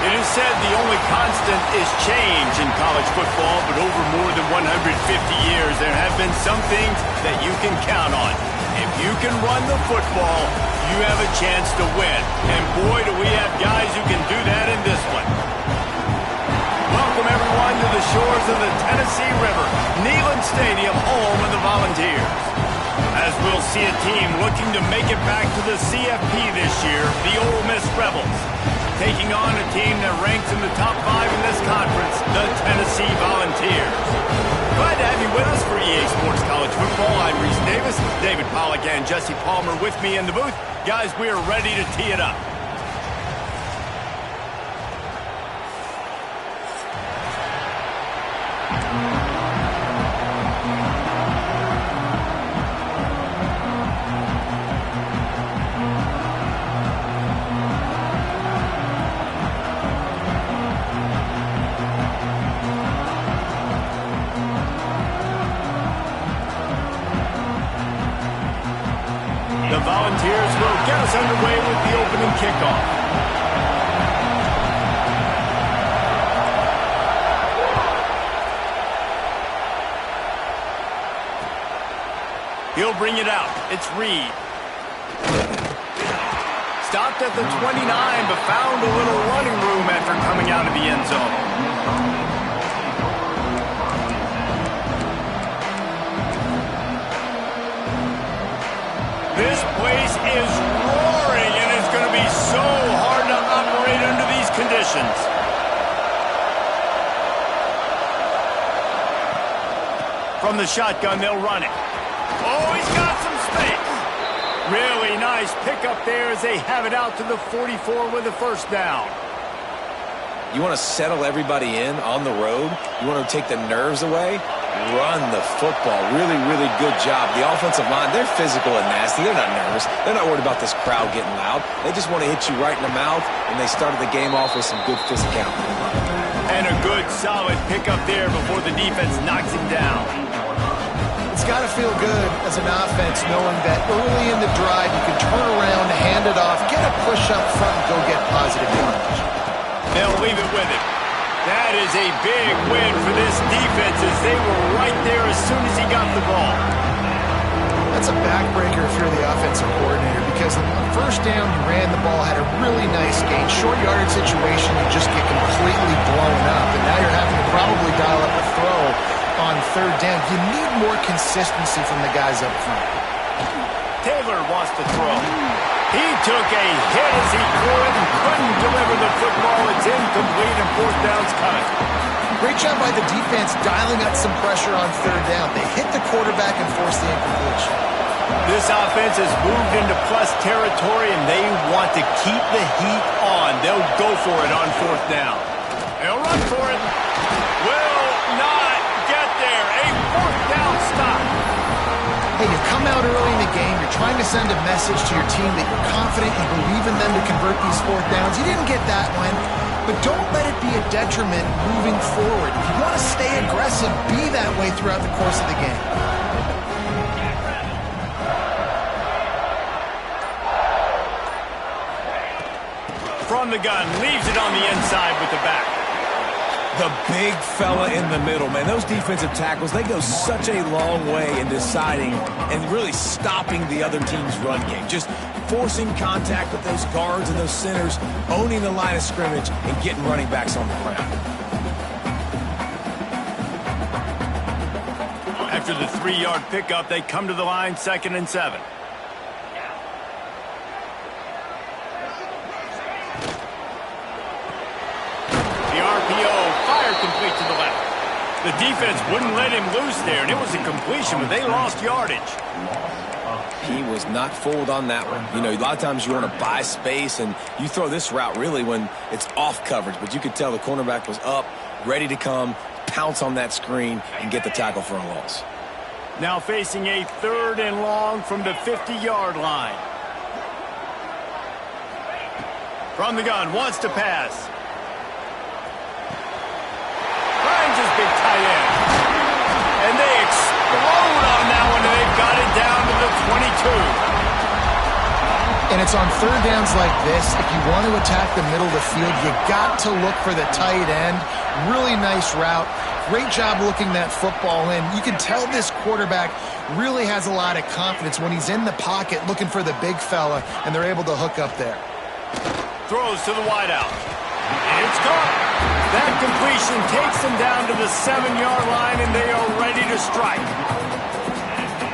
It is said the only constant is change in college football, but over more than 150 years, there have been some things that you can count on. If you can run the football, you have a chance to win. And boy, do we have guys who can do that in this one. Welcome, everyone, to the shores of the Tennessee River, Neyland Stadium, home of the Volunteers. As we'll see a team looking to make it back to the CFP this year, the Ole Miss Rebels, taking on a team that ranks in the top 5 in this conference, the Tennessee Volunteers. Glad to have you with us for EA Sports College Football. I'm Reese Davis, David Pollack and Jesse Palmer with me in the booth. Guys, we are ready to tee it up. The Volunteers will get us underway with the opening kickoff. He'll bring it out. It's Reed. Stopped at the 29, but found a little running room after coming out of the end zone. This place is roaring, and it's going to be so hard to operate under these conditions. From the shotgun, they'll run it. Oh, he's got some space. Really nice pickup there as they have it out to the 44 with a first down. You want to settle everybody in on the road? You want to take the nerves away? Run the football. Really, really good job. The offensive line, they're physical and nasty. They're not nervous. They're not worried about this crowd getting loud. They just want to hit you right in the mouth, and they started the game off with some good physicality. And a good, solid pickup there before the defense knocks him down. It's got to feel good as an offense knowing that early in the drive you can turn around, hand it off, get a push up front, and go get positive yardage. They'll leave it with him. That is a big win for this defense as they were right there as soon as he got the ball. That's a backbreaker if you're the offensive coordinator because on first down you ran the ball, had a really nice gain. Short yardage situation, you just get completely blown up, and now you're having to probably dial up a throw on third down. You need more consistency from the guys up front. Taylor wants to throw. He took a hit as he threw it and couldn't deliver the football. It's incomplete and fourth down's coming. Great job by the defense dialing up some pressure on third down. They hit the quarterback and forced the incompletion. This offense has moved into plus territory and they want to keep the heat on. They'll go for it on fourth down. They'll run for it. Will not get there. A fourth down stop. Hey, you come out early in the game, you're trying to send a message to your team that you're confident, you believe in them to convert these fourth downs. You didn't get that one, but don't let it be a detriment moving forward. If you want to stay aggressive, be that way throughout the course of the game. From the gun, leaves it on the inside with the back. The big fella in the middle, man. Those defensive tackles, they go such a long way in deciding and really stopping the other team's run game. Just forcing contact with those guards and those centers, owning the line of scrimmage, and getting running backs on the ground. After the 3-yard pickup, they come to the line 2nd and 7. Complete to the left. The defense wouldn't let him loose there, and it was a completion, but they lost yardage. He was not fooled on that one. You know, a lot of times you want to buy space, and you throw this route really when it's off coverage, but you could tell the cornerback was up, ready to come, pounce on that screen, and get the tackle for a loss. Now facing a 3rd and long from the 50-yard line. From the gun, wants to pass. Finds his big tight end. And they explode on that one, and they've got it down to the 22. And it's on third downs like this. If you want to attack the middle of the field, you got to look for the tight end. Really nice route. Great job looking that football in. You can tell this quarterback really has a lot of confidence when he's in the pocket looking for the big fella, and they're able to hook up there. Throws to the wideout. It's caught. That completion takes them down to the 7-yard line, and they are ready to strike.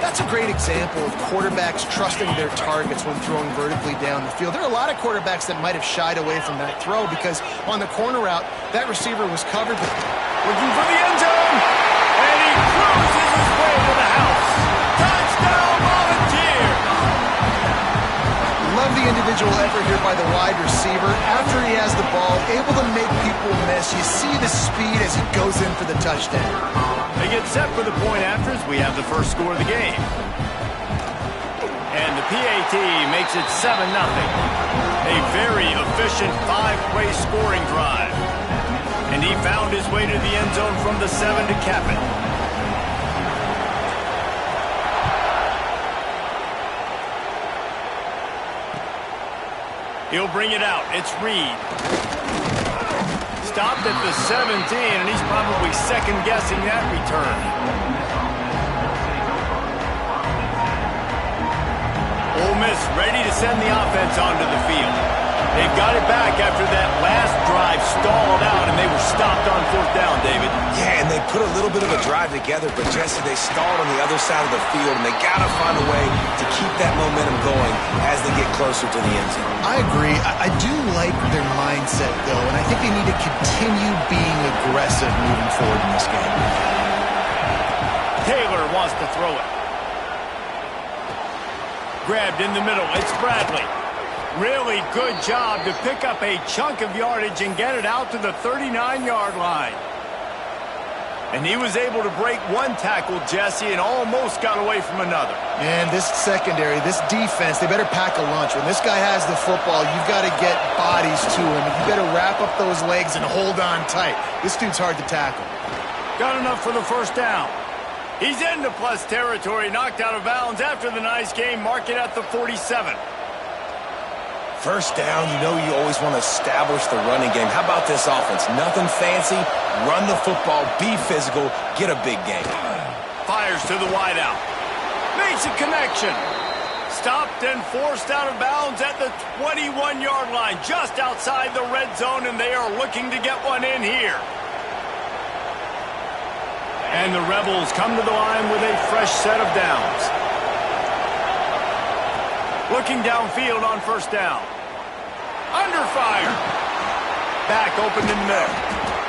That's a great example of quarterbacks trusting their targets when throwing vertically down the field. There are a lot of quarterbacks that might have shied away from that throw because on the corner route, that receiver was covered. Looking for the end zone, and he cruises his way to the house. Touchdown, Volunteers! Love the individual effort here by the wide receiver. After he has the ball, able to make people miss. You see the speed as he goes in for the touchdown. They get set for the point afters. We have the first score of the game. And the PAT makes it 7-0. A very efficient 5-play scoring drive. And he found his way to the end zone from the 7 to cap it. He'll bring it out. It's Reed. Stopped at the 17, and he's probably second-guessing that return. Ole Miss ready to send the offense onto the field. They've got it back after that last drive stalled out, and they were stopped on fourth down, David. Yeah, and they put a little bit of a drive together, but Jesse, they stalled on the other side of the field, and they got to find a way to keep that momentum going as they get closer to the end zone. I agree. I do like their mindset, though, and I think they need to continue being aggressive moving forward in this game. Taylor wants to throw it. Grabbed in the middle. It's Bradley. Really good job to pick up a chunk of yardage and get it out to the 39-yard line. And he was able to break one tackle, Jesse, and almost got away from another. And this secondary, this defense, they better pack a lunch. When this guy has the football, you've got to get bodies to him. And you better wrap up those legs and hold on tight. This dude's hard to tackle. Got enough for the first down. He's into plus territory, knocked out of bounds after the nice game. Mark it at the 47. First down, you know you always want to establish the running game. How about this offense? Nothing fancy. Run the football, be physical, get a big game. Fires to the wideout. Makes a connection. Stopped and forced out of bounds at the 21-yard line, just outside the red zone, and they are looking to get one in here. And the Rebels come to the line with a fresh set of downs. Looking downfield on first down. Under fire. Back open in the middle.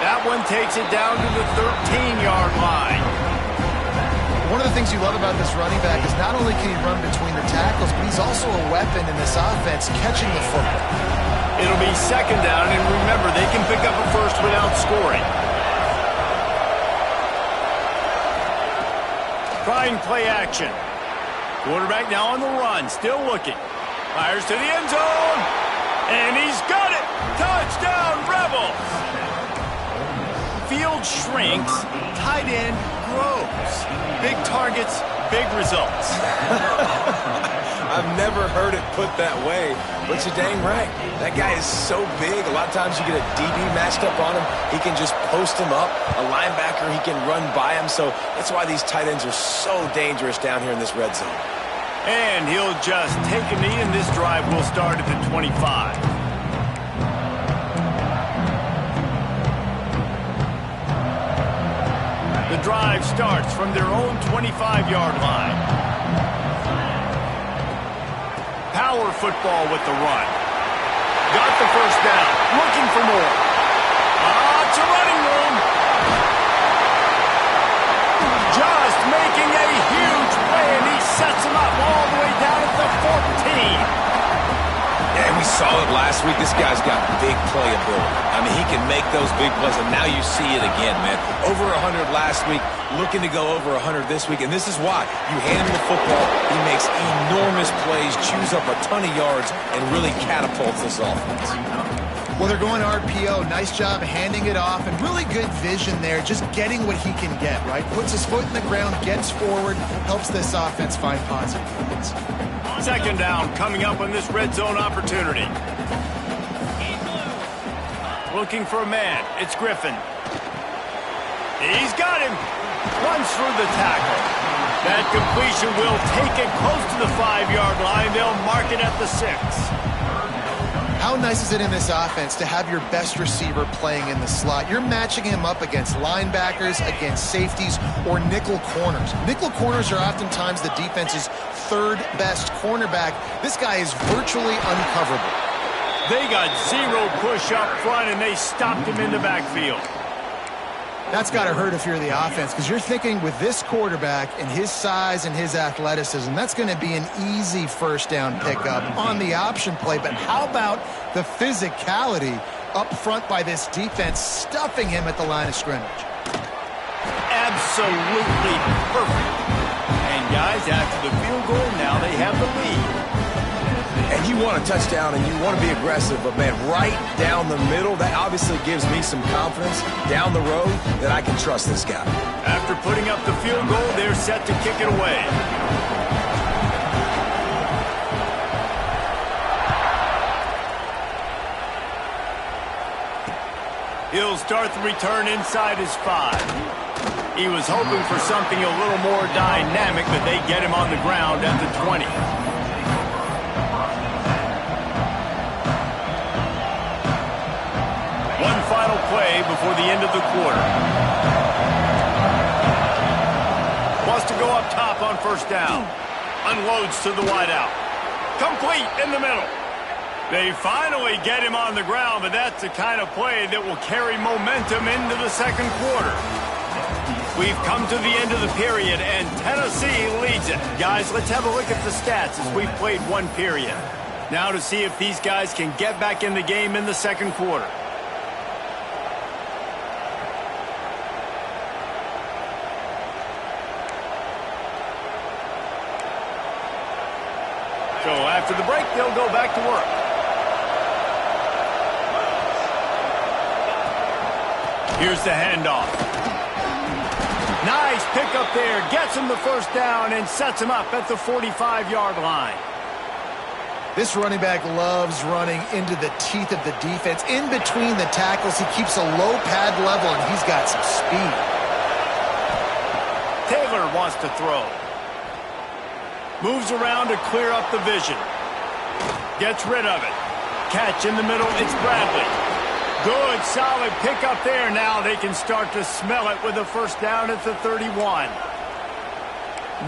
That one takes it down to the 13-yard line. One of the things you love about this running back is not only can he run between the tackles, but he's also a weapon in this offense catching the football. It'll be second down, and remember, they can pick up a first without scoring. Trying play action. Quarterback now on the run, still looking. Fires to the end zone, and he's got it! Touchdown, Rebels! Field shrinks, tight end grows. Big targets, big results. I've never heard it put that way, but you're dang right. That guy is so big. A lot of times you get a DB matched up on him. He can just post him up. A linebacker, he can run by him. So that's why these tight ends are so dangerous down here in this red zone. And he'll just take a knee, and this drive will start at the 25. The drive starts from their own 25-yard line. Power football with the run. Got the first down. Looking for more. It's a running room. Just making a huge play, and he sets him up all the way down at the 14. Yeah, we saw it last week. This guy's got big playability. I mean, he can make those big plays, and now you see it again, man. Over 100 last week, looking to go over 100 this week, and this is why. You hand him the football, he makes enormous plays, chews up a ton of yards, and really catapults this offense. Well, they're going RPO. Nice job handing it off, and really good vision there, just getting what he can get, right? Puts his foot in the ground, gets forward, helps this offense find positive points. Second down coming up on this red zone opportunity. Looking for a man. It's Griffin. He's got him. Runs through the tackle. That completion will take it close to the 5-yard line. They'll mark it at the 6. How nice is it in this offense to have your best receiver playing in the slot? You're matching him up against linebackers, against safeties, or nickel corners. Nickel corners are oftentimes the defense's third best cornerback. This guy is virtually uncoverable. They got zero push up front, and they stopped him in the backfield. That's got to hurt if you're the offense, because you're thinking with this quarterback and his size and his athleticism, that's going to be an easy first down pickup on the option play. But how about the physicality up front by this defense, stuffing him at the line of scrimmage? Absolutely perfect. And guys, after the field goal, now they have the lead. And you want a touchdown and you want to be aggressive, but man, right down the middle, that obviously gives me some confidence down the road that I can trust this guy. After putting up the field goal, they're set to kick it away. He'll start the return inside his 5. He was hoping for something a little more dynamic, but they get him on the ground at the 20. One final play before the end of the quarter. Wants to go up top on first down. Unloads to the wideout. Complete in the middle. They finally get him on the ground, but that's the kind of play that will carry momentum into the second quarter. We've come to the end of the period, and Tennessee leads it. Guys, let's have a look at the stats as we've played one period. Now to see if these guys can get back in the game in the second quarter. So after the break, they'll go back to work. Here's the handoff. Nice pickup there. Gets him the first down and sets him up at the 45-yard line. This running back loves running into the teeth of the defense. In between the tackles, he keeps a low pad level, and he's got some speed. Taylor wants to throw. Moves around to clear up the vision. Gets rid of it. Catch in the middle, it's Bradley. Good, solid pickup there. Now they can start to smell it with a first down at the 31.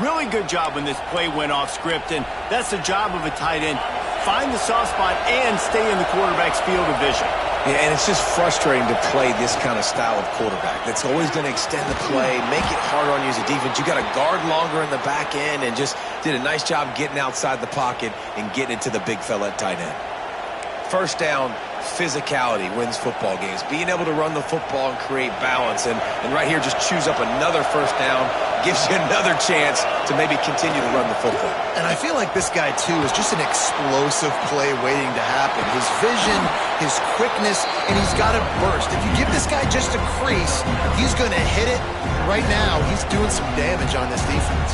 Really good job when this play went off script, and that's the job of a tight end. Find the soft spot and stay in the quarterback's field of vision. Yeah, and it's just frustrating to play this kind of style of quarterback. That's always going to extend the play, make it harder on you as a defense. You got to guard longer in the back end, and just did a nice job getting outside the pocket and getting it to the big fella at tight end. First down, physicality wins football games. Being able to run the football and create balance. And right here, just choose up another first down, gives you another chance to maybe continue to run the football. And I feel like this guy, too, is just an explosive play waiting to happen. His vision, his quickness, and he's got a burst. If you give this guy just a crease, he's going to hit it. Right now, he's doing some damage on this defense.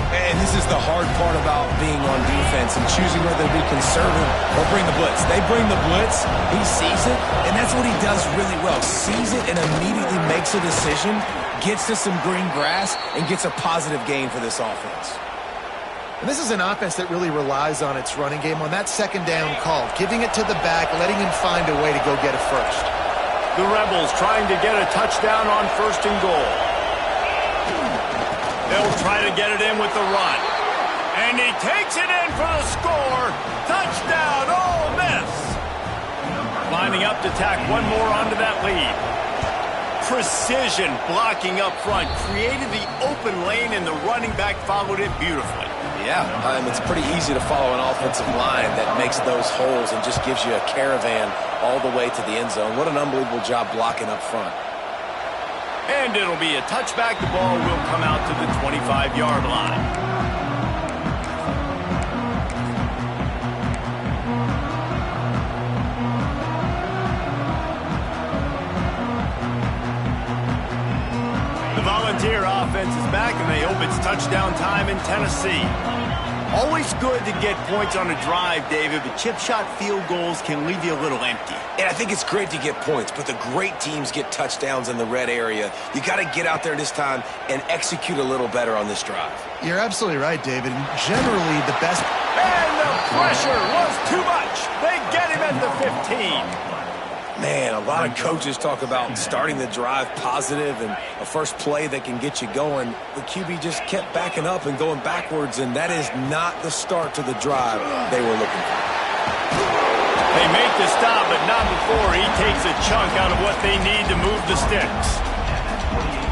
And this is the hard part about being on defense and choosing whether to be conservative or bring the blitz. They bring the blitz, he sees it, and that's what he does really well. Sees it and immediately makes a decision, gets to some green grass, and gets a positive gain for this offense. And this is an offense that really relies on its running game on that second down call, giving it to the back, letting him find a way to go get a first. The Rebels trying to get a touchdown on first and goal. They'll try to get it in with the run. And he takes it in for the score. Touchdown, Ole Miss. Lining up to tack one more onto that lead. Precision blocking up front. Created the open lane, and the running back followed it beautifully. Yeah, it's pretty easy to follow an offensive line that makes those holes and just gives you a caravan all the way to the end zone. What an unbelievable job blocking up front. And it'll be a touchback. The ball will come out to the 25-yard line. The Volunteer offense is back, and they hope it's touchdown time in Tennessee. Always good to get points on a drive, David, but chip shot field goals can leave you a little empty. And I think it's great to get points, but the great teams get touchdowns in the red area. You got to get out there this time and execute a little better on this drive. You're absolutely right, David. Generally, the best... And the pressure was too much. They get him at the 15. Man, a lot of coaches talk about starting the drive positive and a first play that can get you going. The QB just kept backing up and going backwards, and that is not the start to the drive they were looking for. They make the stop, but not before he takes a chunk out of what they need to move the sticks.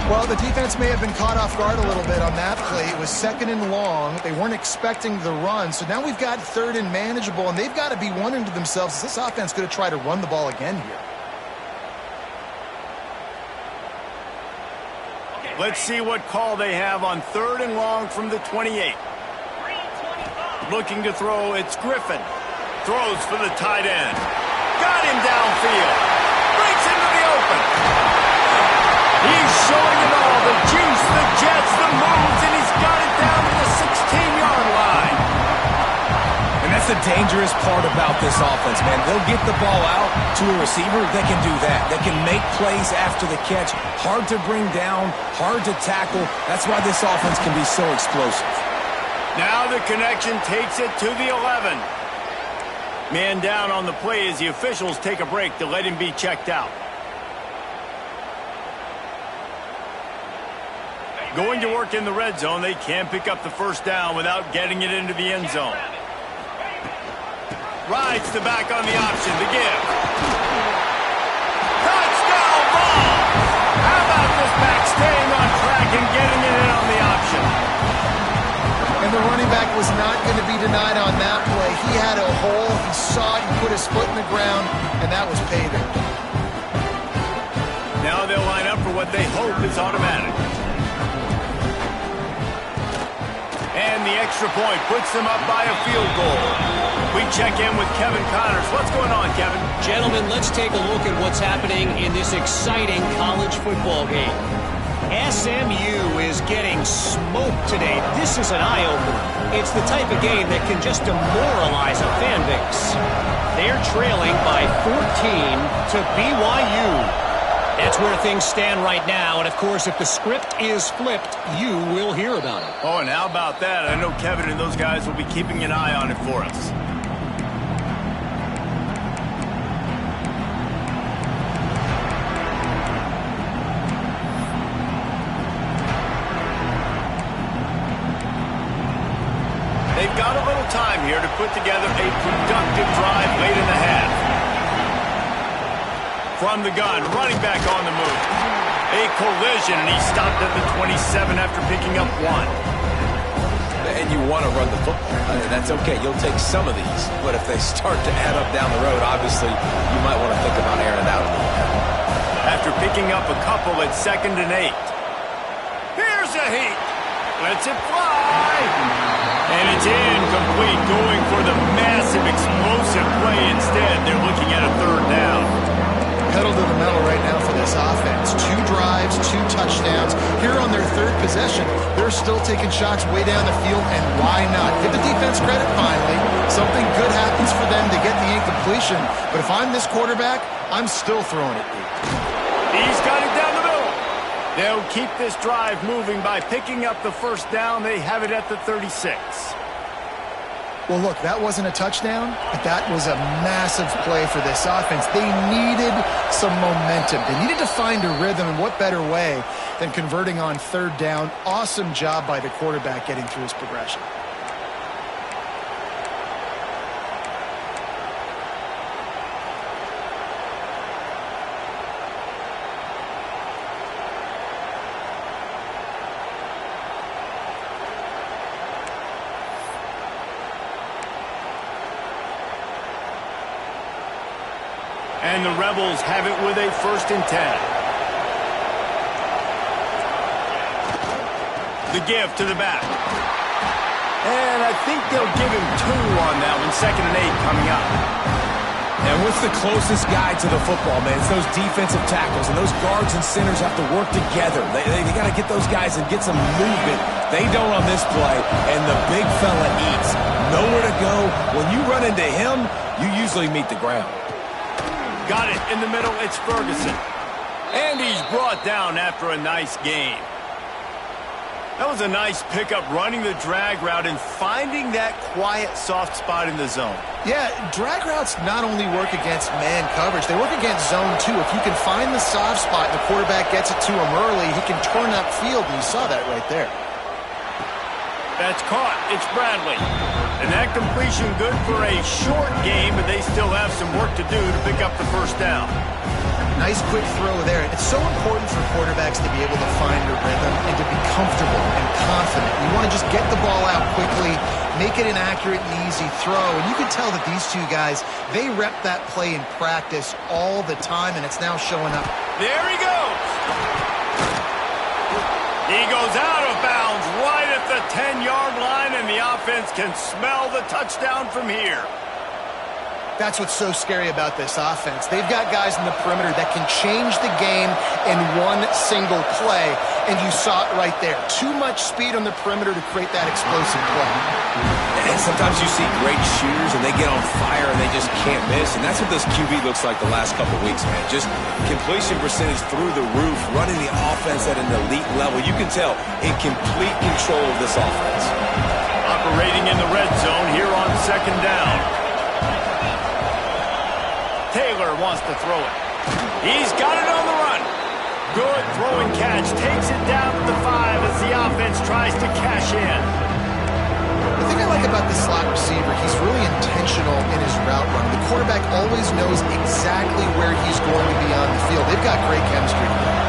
Well, the defense may have been caught off guard a little bit on that play. It was 2nd and long. They weren't expecting the run. So now we've got 3rd and manageable, and they've got to be wondering to themselves, is this offense going to try to run the ball again here? Let's see what call they have on 3rd and long from the 28. Looking to throw, it's Griffin. Throws for the tight end. Got him downfield. Breaks into the open. He's showing it all, the juice, the jets, the moves, and he's got it down to the 16-yard line. And that's the dangerous part about this offense, man. They'll get the ball out to a receiver. They can do that. They can make plays after the catch. Hard to bring down, hard to tackle. That's why this offense can be so explosive. Now the connection takes it to the 11. Man down on the play as the officials take a break to let him be checked out. Going to work in the red zone, they can pick up the first down without getting it into the end zone. Rides the back on the option to give. Touchdown ball! How about this back staying on track and getting it in on the option? And the running back was not going to be denied on that play. He had a hole, he saw it, he put his foot in the ground, and that was pay dirt. Now they'll line up for what they hope is automatic. And the extra point puts them up by a field goal. We check in with Kevin Connors. What's going on, Kevin? Gentlemen, let's take a look at what's happening in this exciting college football game. SMU is getting smoked today. This is an eye-opener. It's the type of game that can just demoralize a fan base. They're trailing by 14 to BYU. That's where things stand right now, and of course, if the script is flipped, you will hear about it. Oh, and how about that? I know Kevin and those guys will be keeping an eye on it for us. They've got a little time here to put together a productive drive late in the half. From the gun, running back on the move. A collision, and he stopped at the 27 after picking up 1. And you want to run the football. That's okay. You'll take some of these. But if they start to add up down the road, obviously, you might want to think about airing it out a little bit. After picking up a couple at 2nd and 8. Here's a heat. Lets it fly. And it's incomplete, going for the massive explosive play instead. They're looking at a 3rd down. Pedal to the metal right now for this offense. 2 drives, 2 touchdowns. Here on their 3rd possession, they're still taking shots way down the field, and why not? Give the defense credit finally. Something good happens for them to get the incompletion, but if I'm this quarterback, I'm still throwing it deep. He's got it down the middle. They'll keep this drive moving by picking up the first down. They have it at the 36. Well, look, that wasn't a touchdown, but that was a massive play for this offense. They needed some momentum. They needed to find a rhythm, and what better way than converting on 3rd down. Awesome job by the quarterback getting through his progression. And the Rebels have it with a 1st and 10. The give to the back. And I think they'll give him 2 on that one. 2nd and 8 coming up. And what's the closest guy to the football, man? It's those defensive tackles, and those guards and centers have to work together. They got to get those guys and get some movement. They don't on this play, and the big fella eats. Nowhere to go. When you run into him, you usually meet the ground. Got it in the middle. It's Ferguson. And he's brought down after a nice gain. That was a nice pickup, running the drag route and finding that quiet, soft spot in the zone. Yeah, drag routes not only work against man coverage, they work against zone too. If you can find the soft spot and the quarterback gets it to him early, he can turn upfield, and you saw that right there. That's caught. It's Bradley. And that completion good for a short game, but they still have some work to do to pick up the first down. Nice quick throw there. It's so important for quarterbacks to be able to find a rhythm and to be comfortable and confident. You want to just get the ball out quickly, make it an accurate and easy throw. And you can tell that these two guys, they rep that play in practice all the time, and it's now showing up. There he goes. He goes out of bounds right at the 10-yard line, and the offense can smell the touchdown from here. That's what's so scary about this offense. They've got guys in the perimeter that can change the game in one single play, and you saw it right there. Too much speed on the perimeter to create that explosive play. And sometimes you see great shooters, and they get on fire, and they just can't miss. And that's what this QB looks like the last couple weeks, man. Just completion percentage through the roof, running the offense at an elite level. You can tell in complete control of this offense. Operating in the red zone here on second down. Taylor wants to throw it. He's got it on the run. Good throw and catch. Takes it down to the 5 as the offense tries to cash in. The thing I like about the slot receiver, he's really intentional in his route run. The quarterback always knows exactly where he's going to be on the field. They've got great chemistry together.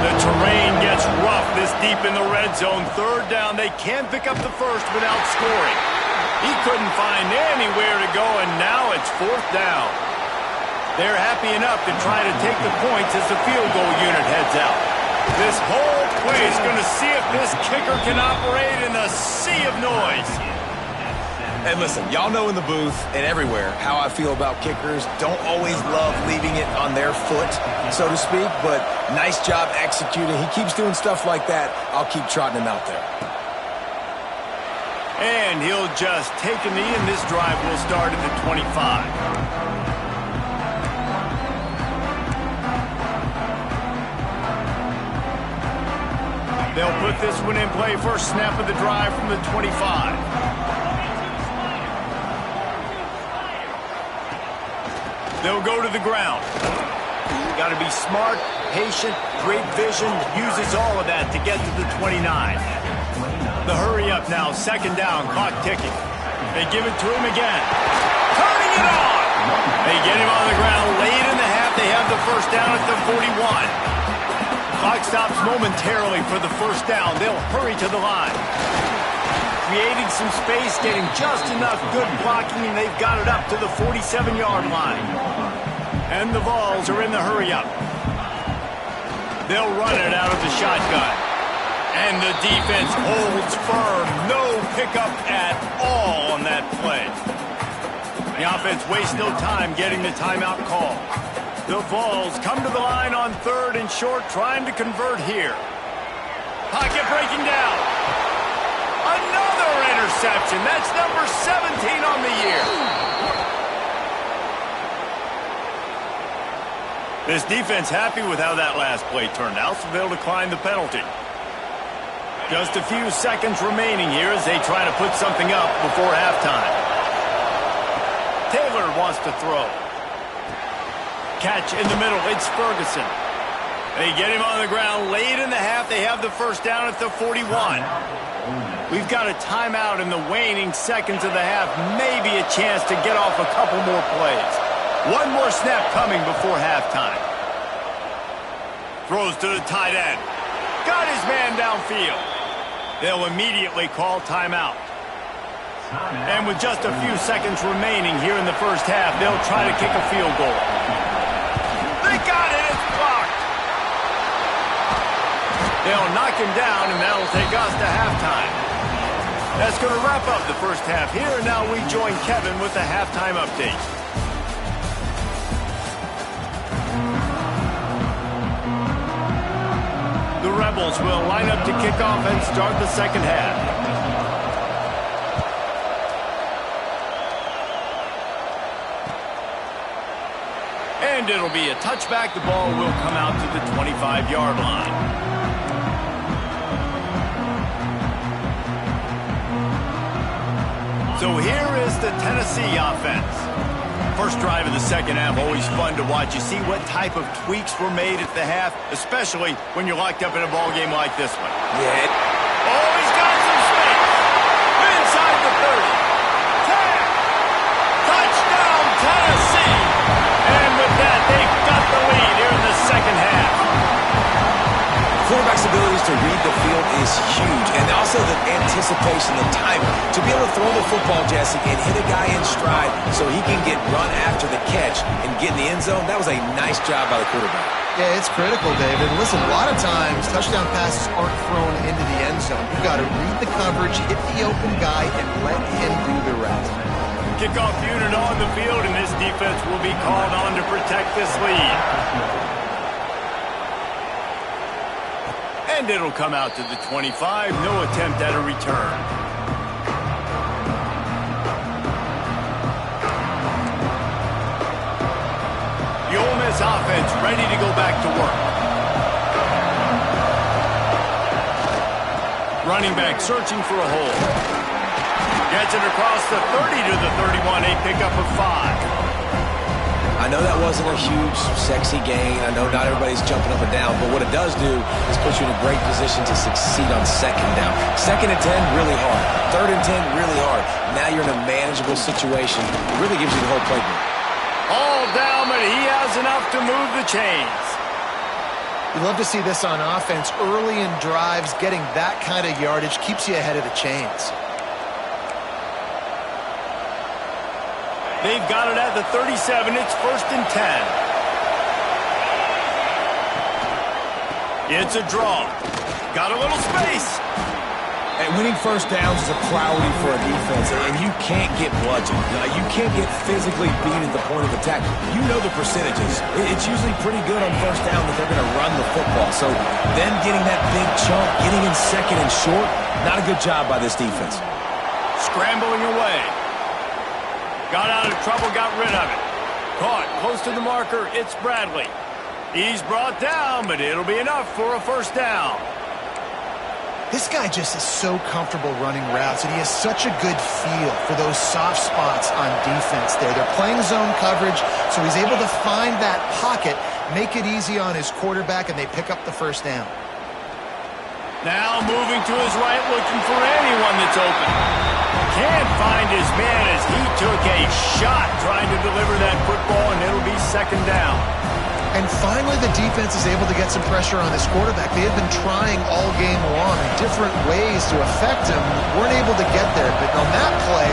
The terrain gets rough this deep in the red zone. Third down. They can't pick up the first without scoring. He couldn't find anywhere to go, and now it's fourth down. They're happy enough to try to take the points as the field goal unit heads out. This whole play is going to see if this kicker can operate in the sea of noise. And listen, y'all know in the booth and everywhere how I feel about kickers. Don't always love leaving it on their foot, so to speak, but nice job executing. He keeps doing stuff like that. I'll keep trotting him out there. And he'll just take a knee, and this drive will start at the 25. They'll put this one in play. First snap of the drive from the 25. They'll go to the ground. Got to be smart, patient, great vision. Uses all of that to get to the 29. The hurry up now. Second down. Clock ticking. They give it to him again. Turning it on. They get him on the ground late in the half. They have the first down at the 41. Clock stops momentarily for the first down. They'll hurry to the line. Creating some space, getting just enough good blocking, and they've got it up to the 47-yard line. And the Vols are in the hurry-up. They'll run it out of the shotgun. And the defense holds firm. No pickup at all on that play. The offense wastes no time getting the timeout call. The Vols come to the line on third and short, trying to convert here. Pocket breaking down. Another interception. That's number 17 on the year. This defense happy with how that last play turned out, so they'll decline the penalty. Just a few seconds remaining here as they try to put something up before halftime. Taylor wants to throw. Catch in the middle. It's Ferguson. They get him on the ground late in the half. They have the first down at the 41. We've got a timeout in the waning seconds of the half. Maybe a chance to get off a couple more plays. One more snap coming before halftime. Throws to the tight end. Got his man downfield. They'll immediately call timeout. And with just a few seconds remaining here in the first half, they'll try to kick a field goal. They got it. It's blocked. They'll knock him down, and that'll take us to halftime. That's going to wrap up the first half here, and now we join Kevin with the halftime update. Rebels will line up to kick off and start the second half. And it'll be a touchback. The ball will come out to the 25-yard line. So here is the Tennessee offense. First drive of the second half, always fun to watch. You see what type of tweaks were made at the half, especially when you're locked up in a ball game like this one. Yeah. Oh, he's got some space. Inside the 30. 10. Touchdown, Tennessee. And with that, they've got the lead here in the second half. Quarterback's abilities to read the field is huge, and also the anticipation, the timing. To be able to throw the football, Jesse, and hit a guy in stride so he can get run after the catch and get in the end zone, that was a nice job by the quarterback. Yeah, it's critical, David. Listen, a lot of times touchdown passes aren't thrown into the end zone. You've got to read the coverage, hit the open guy, and let him do the rest. Kickoff unit on the field, and this defense will be called on to protect this lead. And it'll come out to the 25. No attempt at a return. The Ole Miss offense ready to go back to work. Running back searching for a hole. Gets it across the 30 to the 31. A pickup of 5. I know that wasn't a huge, sexy gain. I know not everybody's jumping up and down, but what it does do is put you in a great position to succeed on second down. Second and 10, really hard. Third and 10, really hard. Now you're in a manageable situation. It really gives you the whole playbook. All down, but he has enough to move the chains. You love to see this on offense. Early in drives, getting that kind of yardage keeps you ahead of the chains. They've got it at the 37. It's first and 10. It's a draw. Got a little space. And winning first downs is a priority for a defense, and you can't get bludgeoned. You can't get physically beat at the point of attack. You know the percentages. It's usually pretty good on first down that they're going to run the football. So then getting that big chunk, getting in second and short, not a good job by this defense. Scrambling away. Got out of trouble, got rid of it. Caught close to the marker. It's Bradley. He's brought down, but it'll be enough for a first down. This guy just is so comfortable running routes, and he has such a good feel for those soft spots on defense there. They're playing zone coverage, so he's able to find that pocket, make it easy on his quarterback, and they pick up the first down. Now moving to his right, looking for anyone that's open. Can't find his man as he took a shot trying to deliver that football, and it'll be second down. And finally, the defense is able to get some pressure on this quarterback. They had been trying all game long in different ways to affect him. Weren't able to get there, but on that play,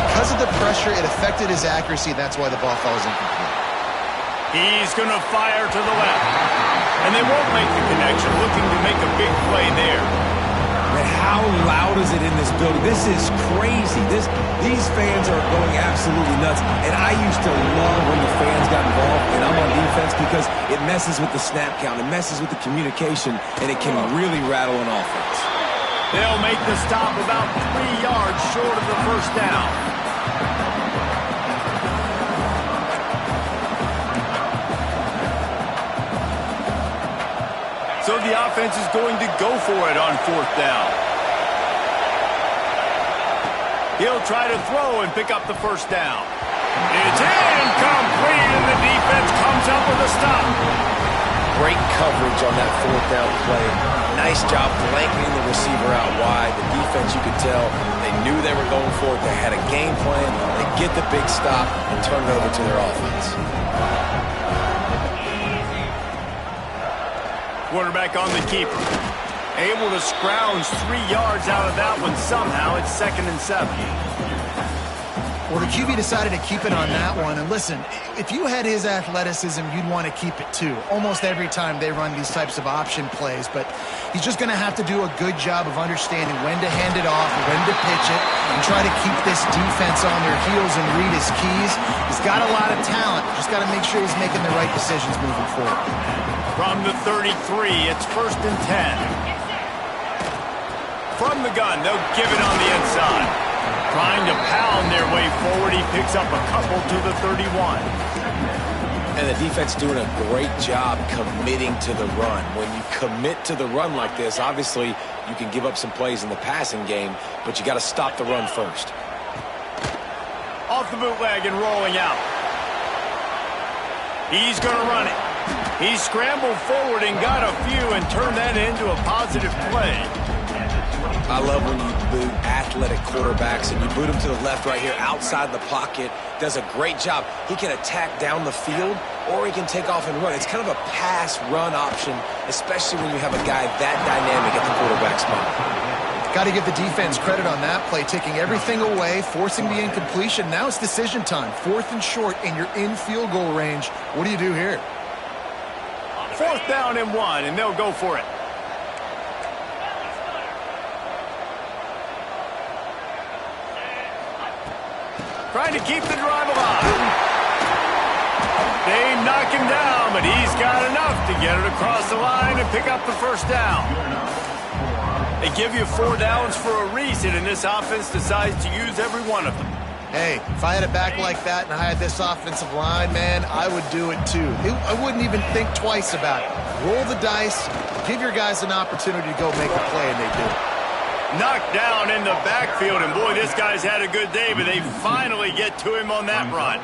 because of the pressure, it affected his accuracy. That's why the ball falls incomplete. He's going to fire to the left. And they won't make the connection, looking to make a big play there. Man, how loud is it in this building? This is crazy. These fans are going absolutely nuts. And I used to love when the fans got involved, and I'm on defense, because it messes with the snap count, it messes with the communication, and it can really rattle an offense. They'll make the stop about 3 yards short of the first down. So the offense is going to go for it on fourth down. He'll try to throw and pick up the first down. It's incomplete, and the defense comes up with a stop. Great coverage on that fourth down play. Nice job blanketing the receiver out wide. The defense, you could tell, they knew they were going for it. They had a game plan. They get the big stop and turn it over to their offense. Quarterback on the keeper. Able to scrounge 3 yards out of that one somehow. It's second and 7. Well, the QB decided to keep it on that one. And listen, if you had his athleticism, you'd want to keep it too. Almost every time they run these types of option plays. But he's just going to have to do a good job of understanding when to hand it off, when to pitch it, and try to keep this defense on their heels and read his keys. He's got a lot of talent. Just got to make sure he's making the right decisions moving forward. From the 33, it's 1st and 10. From the gun, they'll give it on the inside. Trying to pound their way forward, he picks up a couple to the 31. And the defense doing a great job committing to the run. When you commit to the run like this, obviously you can give up some plays in the passing game, but you got to stop the run first. Off the bootleg and rolling out. He's going to run it. He scrambled forward and got a few and turned that into a positive play. I love when you boot athletic quarterbacks and you boot them to the left right here outside the pocket. Does a great job. He can attack down the field or he can take off and run. It's kind of a pass-run option, especially when you have a guy that dynamic at the quarterback spot. Got to give the defense credit on that play, taking everything away, forcing the incompletion. Now it's decision time. 4th and short, and you're in field goal range. What do you do here? 4th down and 1, and they'll go for it. Trying to keep the drive alive. They knock him down, but he's got enough to get it across the line and pick up the 1st down. They give you 4 downs for a reason, and this offense decides to use every one of them. Hey, if I had it back like that and I had this offensive line, man, I would do it too. I wouldn't even think twice about it. Roll the dice, give your guys an opportunity to go make a play, and they do. Knocked down in the backfield, and boy, this guy's had a good day, but they finally get to him on that run.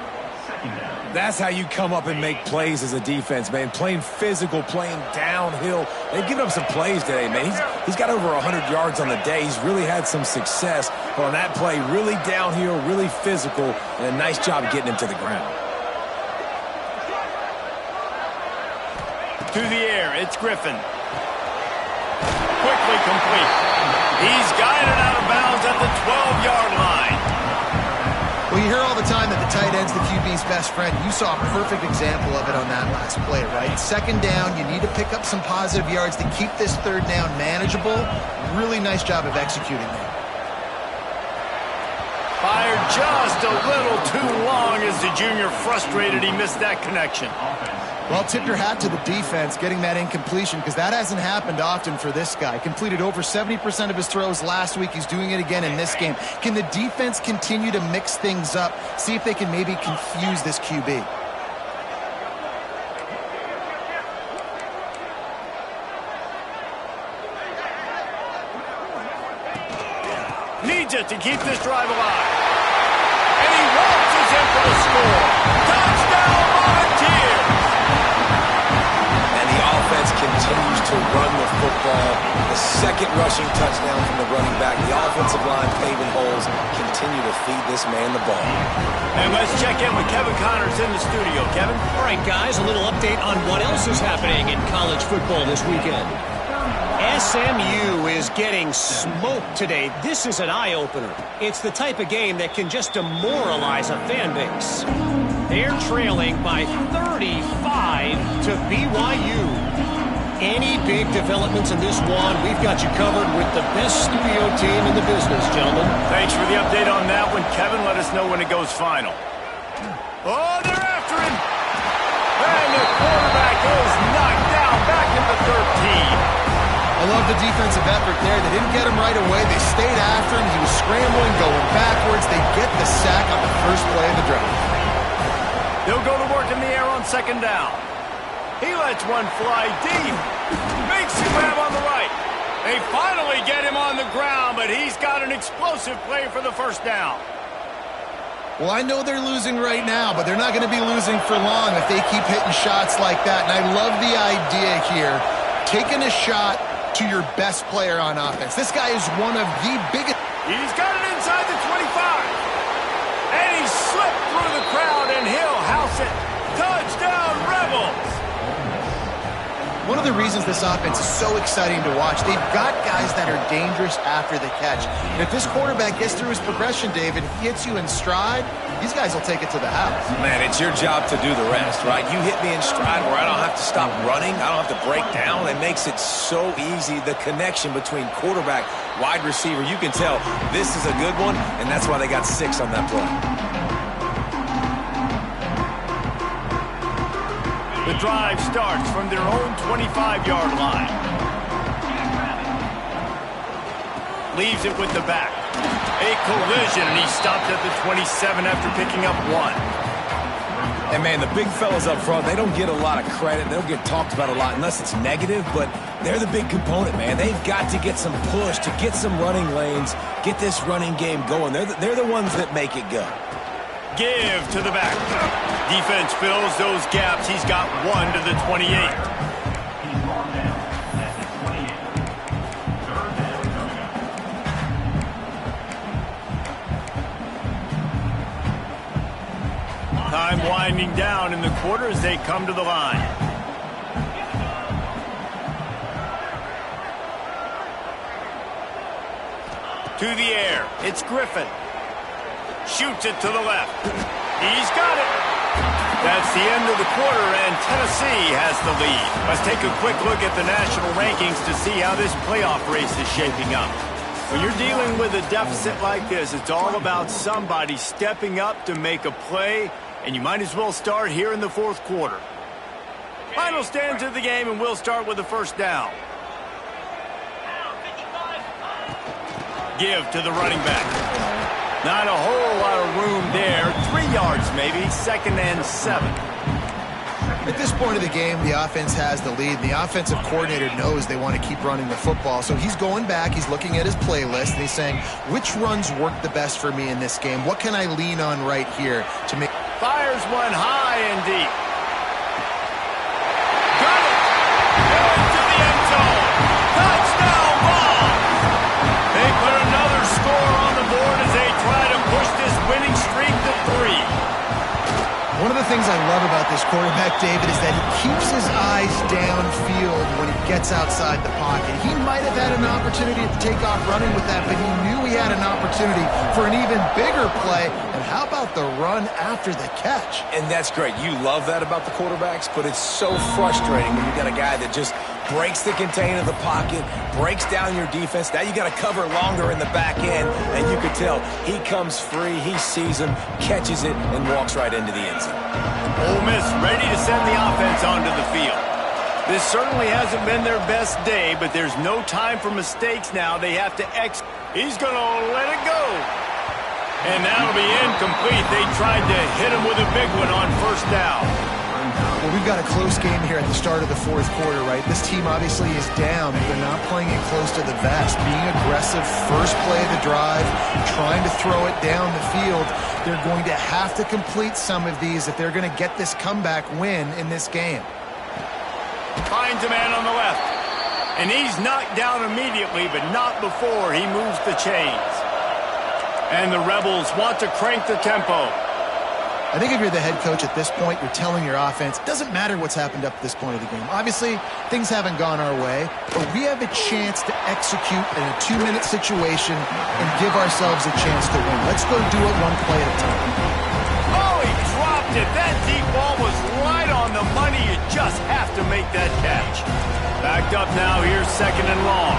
That's how you come up and make plays as a defense, man. Playing physical, playing downhill. They've given up some plays today, man. He's got over 100 yards on the day. He's really had some success. But on that play, really downhill, really physical, and a nice job getting him to the ground. To the air, it's Griffin. Quickly complete. He's guided out of bounds at the 12-yard line. Well, you hear all the time that the tight end's the QB's best friend. You saw a perfect example of it on that last play, right? 2nd down, you need to pick up some positive yards to keep this 3rd down manageable. Really nice job of executing there. Fired just a little too long as the junior frustrated he missed that connection. Well, tip your hat to the defense getting that incompletion because that hasn't happened often for this guy. Completed over 70% of his throws last week. He's doing it again in this game. Can the defense continue to mix things up? See if they can maybe confuse this QB. Needs it to keep this drive alive. And he waltzes in for the score. Touchdown, Volunteers! And the offense continues to run the football. The 2nd rushing touchdown from the running back. The offensive line paving holes. Continue to feed this man the ball. And let's check in with Kevin Connors in the studio. Kevin? All right, guys, a little update on what else is happening in college football this weekend. SMU is getting smoked today. This is an eye-opener. It's the type of game that can just demoralize a fan base. They're trailing by 35 to BYU. Any big developments in this one, we've got you covered with the best studio team in the business, gentlemen. Thanks for the update on that one, Kevin. Let us know when it goes final. Oh, they're after him. And the quarterback goes knocked down back at the 13. I love the defensive effort there. They didn't get him right away. They stayed after him. He was scrambling, going backwards. They get the sack on the first play of the drive. They'll go to work in the air on 2nd down. He lets one fly deep. Makes the grab on the right. They finally get him on the ground, but he's got an explosive play for the 1st down. Well, I know they're losing right now, but they're not going to be losing for long if they keep hitting shots like that. And I love the idea here, taking a shot to your best player on offense. This guy is one of the biggest. He's got it inside the 25. And he slipped through the crowd, and he'll house it. Touchdown, Rebels! One of the reasons this offense is so exciting to watch, they've got guys that are dangerous after the catch. And if this quarterback gets through his progression, David, he hits you in stride, these guys will take it to the house. Man, it's your job to do the rest, right? You hit me in stride where I don't have to stop running. I don't have to break down. It makes it so easy, the connection between quarterback, wide receiver. You can tell this is a good one, and that's why they got 6 on that play. The drive starts from their own 25-yard line. Leaves it with the back. A collision, and he stopped at the 27 after picking up 1. And, man, the big fellas up front, they don't get a lot of credit. They don't get talked about a lot unless it's negative, but they're the big component, man. They've got to get some push, to get some running lanes, get this running game going. They're the ones that make it go. Give to the back. Defense fills those gaps. He's got 1 to the 28. Time winding down in the quarter as they come to the line. To the air. It's Griffin. Shoots it to the left. He's got it. That's the end of the quarter, and Tennessee has the lead. Let's take a quick look at the national rankings to see how this playoff race is shaping up. When you're dealing with a deficit like this, it's all about somebody stepping up to make a play, and you might as well start here in the fourth quarter. Final stands of the game, and we'll start with the first down. Give to the running back. Not a whole lot of room there. 3 yards maybe, 2nd and 7. At this point of the game, the offense has the lead. The offensive coordinator knows they want to keep running the football. So he's going back, he's looking at his playlist, and he's saying, which runs work the best for me in this game? What can I lean on right here to make... Fires one high and deep. Got it! Into the end zone. Touchdown ball! They put another score on the board as they try to push this winning streak to 3. One of the things I love about this quarterback, David, is that he keeps his eyes downfield when he gets outside the pocket. He might have had an opportunity to take off running with that, but he knew he had an opportunity for an even bigger play. And how about the run after the catch? And that's great. You love that about the quarterbacks, but it's so frustrating when you got a guy that just breaks the contain of the pocket, breaks down your defense. Now you got to cover longer in the back end, and you could tell he comes free, he sees him, catches it, and walks right into the end zone. Ole Miss ready to send the offense onto the field. This certainly hasn't been their best day, but there's no time for mistakes now. They have to He's going to let it go. And that'll be incomplete. They tried to hit him with a big one on first down. Well, we've got a close game here at the start of the fourth quarter, right? This team obviously is down, but they're not playing it close to the vest. Being aggressive, first play of the drive, trying to throw it down the field. They're going to have to complete some of these if they're going to get this comeback win in this game. Finds a man on the left. And he's knocked down immediately, but not before he moves the chains. And the Rebels want to crank the tempo. I think if you're the head coach at this point, you're telling your offense, it doesn't matter what's happened up to this point of the game. Obviously, things haven't gone our way, but we have a chance to execute in a 2-minute situation and give ourselves a chance to win. Let's go do it one play at a time. Oh, he dropped it. That deep ball was right on the money. You just have to make that catch. Backed up now. Here's 2nd and long.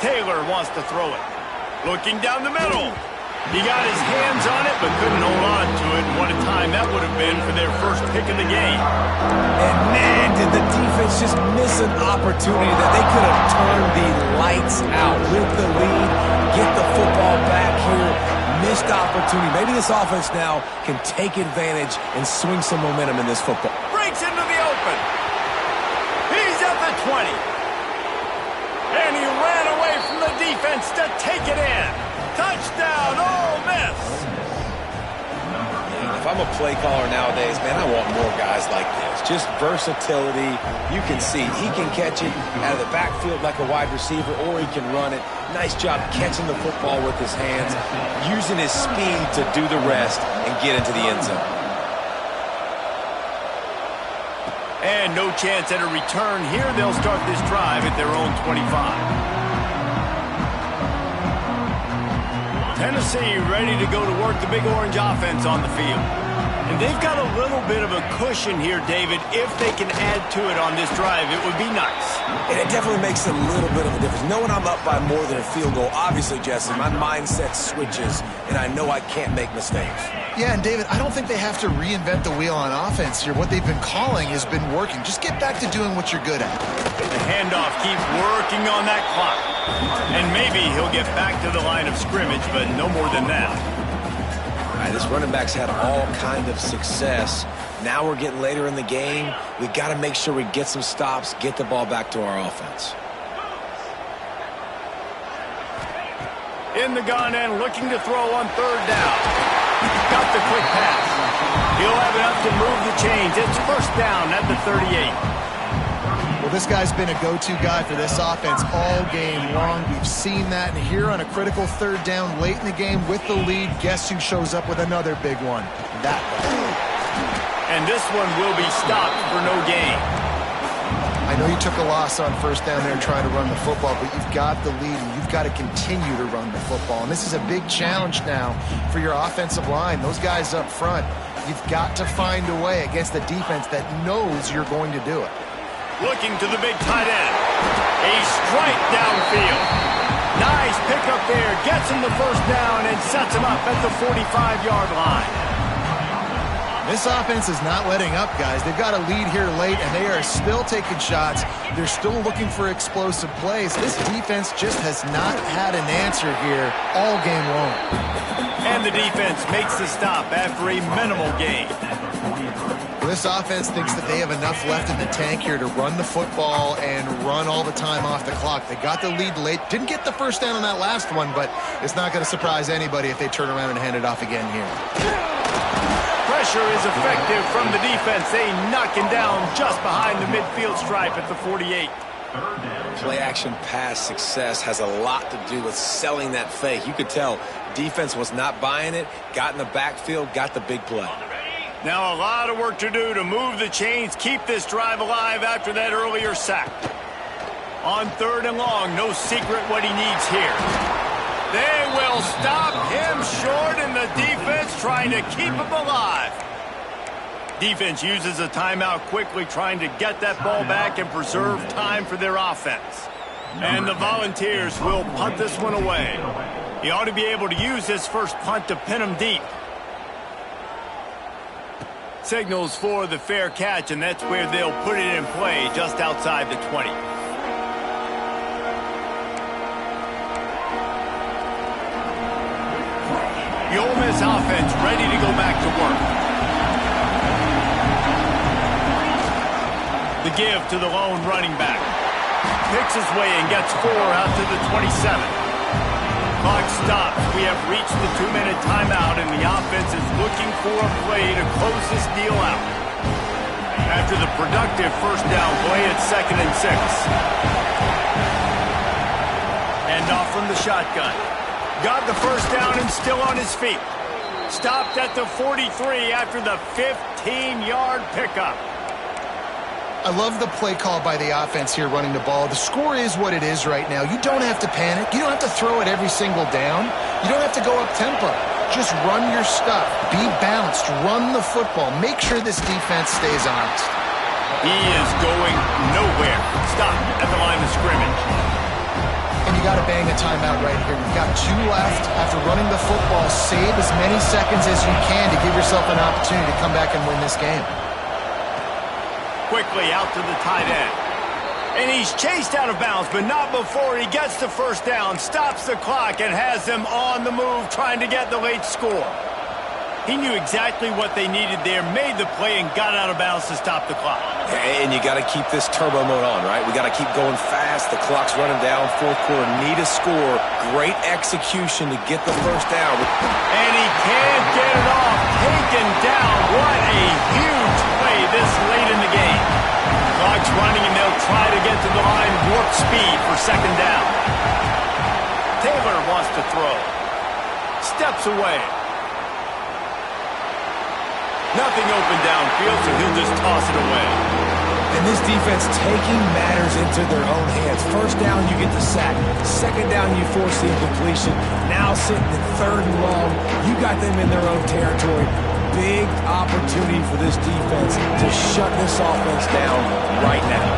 Taylor wants to throw it. Looking down the middle. He got his hands on it, but couldn't hold on to it. And what a time that would have been for their first pick of the game. And, man, did the defense just miss an opportunity that they could have turned the lights out with the lead, get the football back here. Missed opportunity. Maybe this offense now can take advantage and swing some momentum in this football. Breaks into the open. He's at the 20. And he ran away from the defense to take it in. Touchdown, Ole Miss. Man, if I'm a play caller nowadays, man, I want more guys like this. Just versatility. You can see he can catch it out of the backfield like a wide receiver, or he can run it. Nice job catching the football with his hands, using his speed to do the rest and get into the end zone. And no chance at a return here. They'll start this drive at their own 25. Tennessee ready to go to work the Big Orange offense on the field. And they've got a little bit of a cushion here, David. If they can add to it on this drive, it would be nice. And it definitely makes a little bit of a difference. Knowing I'm up by more than a field goal, obviously, Jesse, my mindset switches, and I know I can't make mistakes. Yeah, and David, I don't think they have to reinvent the wheel on offense here. What they've been calling has been working. Just get back to doing what you're good at. The handoff keeps working on that clock. And maybe he'll get back to the line of scrimmage, but no more than that. All right, this running back's had all kind of success. Now we're getting later in the game. We got to make sure we get some stops, get the ball back to our offense. In the gun and looking to throw on third down. Got the quick pass. He'll have enough to move the chains. It's first down at the 38. Well, this guy's been a go-to guy for this offense all game long. We've seen that, and here on a critical third down late in the game with the lead, guess who shows up with another big one? That guy. And this one will be stopped for no gain. I know you took a loss on first down there trying to run the football, but you've got the lead, and you've got to continue to run the football. And this is a big challenge now for your offensive line. Those guys up front, you've got to find a way against the defense that knows you're going to do it. Looking to the big tight end. A strike downfield. Nice pickup there. Gets him the first down and sets him up at the 45-yard line. This offense is not letting up, guys. They've got a lead here late, and they are still taking shots. They're still looking for explosive plays. This defense just has not had an answer here all game long. And the defense makes the stop after a minimal gain. This offense thinks that they have enough left in the tank here to run the football and run all the time off the clock. They got the lead late. Didn't get the first down on that last one, but it's not going to surprise anybody if they turn around and hand it off again here. Pressure is effective from the defense. They knock him down just behind the midfield stripe at the 48. Play-action pass success has a lot to do with selling that fake. You could tell defense was not buying it, got in the backfield, got the big play. Now a lot of work to do to move the chains, keep this drive alive after that earlier sack. On third and long, no secret what he needs here. They will stop him short, and the defense trying to keep him alive. Defense uses a timeout quickly, trying to get that ball back and preserve time for their offense. And the Volunteers will punt this one away. He ought to be able to use his first punt to pin him deep. Signals for the fair catch, and that's where they'll put it in play, just outside the 20. The Ole Miss offense ready to go back to work. The give to the lone running back. Picks his way and gets 4 out to the 27. Clock stops. We have reached the 2-minute timeout, and the offense is looking for a play to close this deal out. After the productive first down play, it's 2nd and 6. And off from the shotgun. Got the first down and still on his feet. Stopped at the 43 after the 15-yard pickup. I love the play call by the offense here running the ball. The score is what it is right now. You don't have to panic. You don't have to throw it every single down. You don't have to go up tempo. Just run your stuff. Be balanced. Run the football. Make sure this defense stays honest. He is going nowhere. Stop at the line of scrimmage. And you got to bang a timeout right here. You've got 2 left. After running the football, save as many seconds as you can to give yourself an opportunity to come back and win this game. Quickly out to the tight end. And he's chased out of bounds, but not before he gets the first down, stops the clock, and has them on the move trying to get the late score. He knew exactly what they needed there, made the play, and got out of bounds to stop the clock. And you got to keep this turbo mode on, right? We got to keep going fast. The clock's running down. Fourth quarter, need a score. Great execution to get the first down. And he can't get it off. Taken down. What a huge play this late in the game. Clock's running, and they'll try to get to the line warp speed for 2nd down. Taylor wants to throw. Steps away. Nothing open downfield, so he'll just toss it away. And this defense taking matters into their own hands. First down, you get the sack. 2nd down, you force the incompletion. Now sitting in 3rd and long, you got them in their own territory. big opportunity for this defense to shut this offense down right now.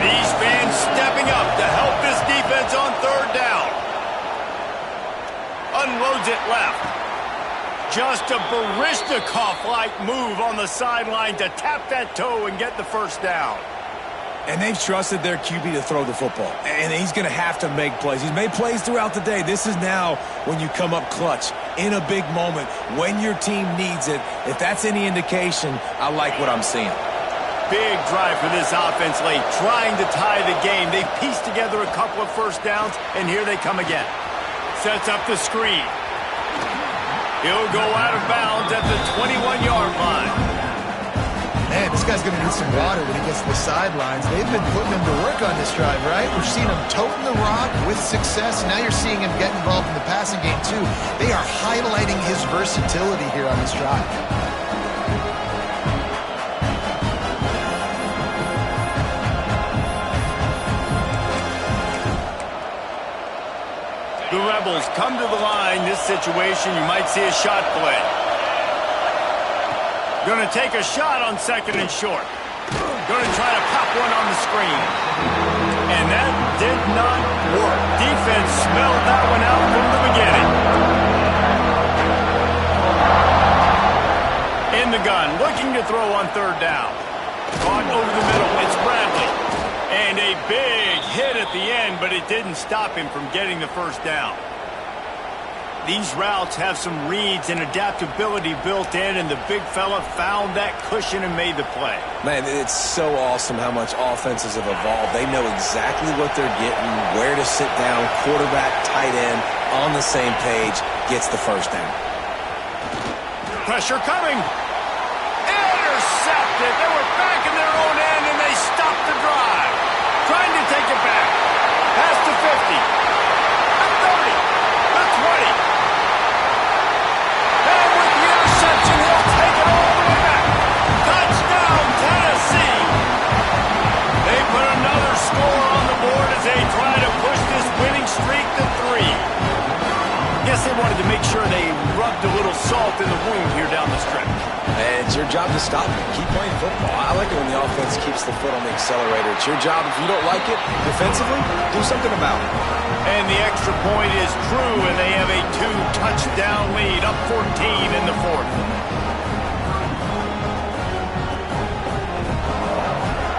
These fans stepping up to help this defense on third down. Unloads it left. Just a Baryshnikov-like move on the sideline to tap that toe and get the first down. And they've trusted their QB to throw the football. And he's going to have to make plays. He's made plays throughout the day. This is now when you come up clutch in a big moment when your team needs it. If that's any indication, I like what I'm seeing. Big drive for this offense late, trying to tie the game. They pieced together a couple of first downs, and here they come again. Sets up the screen. He'll go out of bounds at the 21-yard line. Man, this guy's going to need some water when he gets to the sidelines. They've been putting him to work on this drive, right? We've seen him toting the rock with success. Now you're seeing him get involved in the passing game, too. They are highlighting his versatility here on this drive. The Rebels come to the line. This situation, you might see a shot play. Going to take a shot on second and short. Going to try to pop one on the screen. And that did not work. Defense smelled that one out from the beginning. In the gun, looking to throw on third down. Caught over the middle. It's Bradley. And a big hit at the end, but it didn't stop him from getting the first down. These routes have some reads and adaptability built in, and the big fella found that cushion and made the play. Man, it's so awesome how much offenses have evolved. They know exactly what they're getting, where to sit down, quarterback, tight end, on the same page, gets the first down. Pressure coming. Intercepted. They were back in their own end, and they stopped the drive. Trying to take it back. Pass to 50. The 30. The 20. And with the interception, he'll take it all the way back. Touchdown, Tennessee. They put another score on the board as they try to push this winning streak to 3. Guess they wanted to make sure they rubbed a little salt in the wound here down the stretch. And it's your job to stop it. Keep playing football. I like it when the offense keeps the foot on the accelerator. It's your job. If you don't like it defensively, do something about it. And the extra point is true, and they have a 2-touchdown lead, up 14 in the fourth.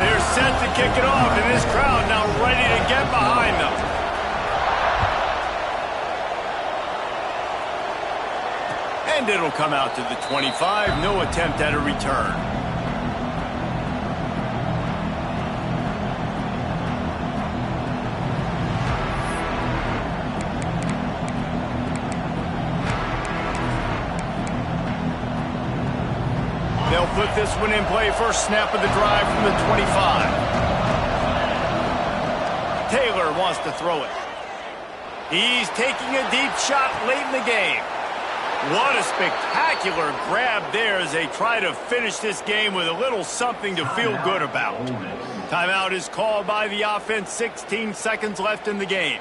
They're set to kick it off, and this crowd now ready to get behind them. And it'll come out to the 25. No attempt at a return. They'll put this one in play. First snap of the drive from the 25. Taylor wants to throw it. He's taking a deep shot late in the game. What a spectacular grab there as they try to finish this game with a little something to feel good about. Timeout is called by the offense. 16 seconds left in the game.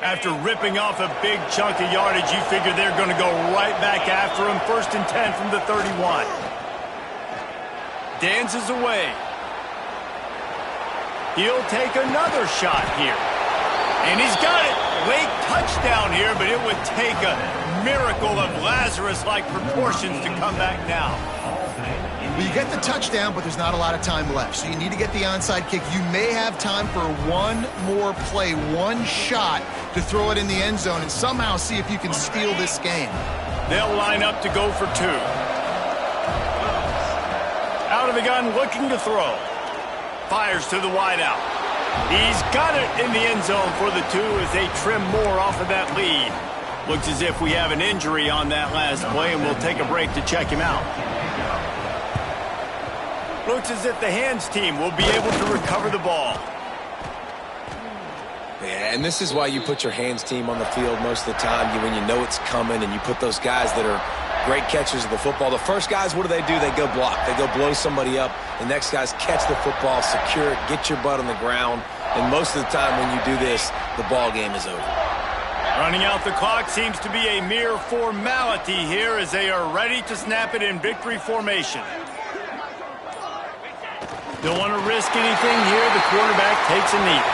After ripping off a big chunk of yardage, you figure they're going to go right back after him. 1st and 10 from the 31. Dances away. He'll take another shot here. And he's got it. Late touchdown here, but it would take a miracle of Lazarus-like proportions to come back now. Well, you get the touchdown, but there's not a lot of time left. So you need to get the onside kick. You may have time for one more play, one shot to throw it in the end zone and somehow see if you can steal this game. They'll line up to go for 2. Out of the gun, looking to throw. Fires to the wideout. He's got it in the end zone for the 2 as they trim more off of that lead. Looks as if we have an injury on that last play, and we'll take a break to check him out. Looks as if the hands team will be able to recover the ball. Yeah, and this is why you put your hands team on the field most of the time when you know it's coming, and you put those guys that are great catchers of the football. The first guys, what do? They go block. They go blow somebody up. The next guys catch the football, secure it, get your butt on the ground. And most of the time when you do this, the ball game is over. Running out the clock seems to be a mere formality here as they are ready to snap it in victory formation. Don't want to risk anything here. The quarterback takes a knee.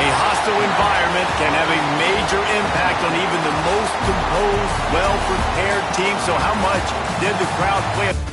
A hostile environment can have a major impact on even the most composed, well-prepared team. So how much did the crowd play?